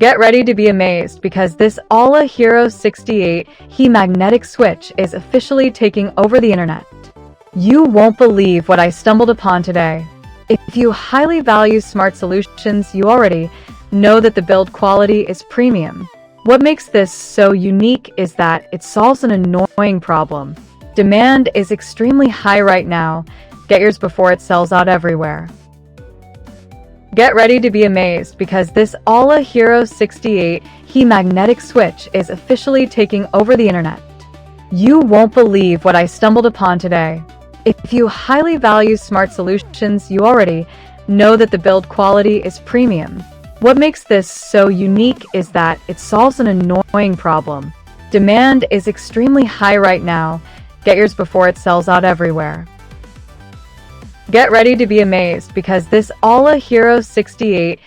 Get ready to be amazed because this AULA HERO 68 He magnetic switch is officially taking over the internet. You won't believe what I stumbled upon today. If you highly value smart solutions, you already know that the build quality is premium. What makes this so unique is that it solves an annoying problem. Demand is extremely high right now. Get yours before it sells out everywhere. Get ready to be amazed because this AULA HERO 68 He magnetic switch is officially taking over the internet. You won't believe what I stumbled upon today. If you highly value smart solutions, you already know that the build quality is premium. What makes this so unique is that it solves an annoying problem. Demand is extremely high right now. Get yours before it sells out everywhere. Get ready to be amazed because this AULA HERO 68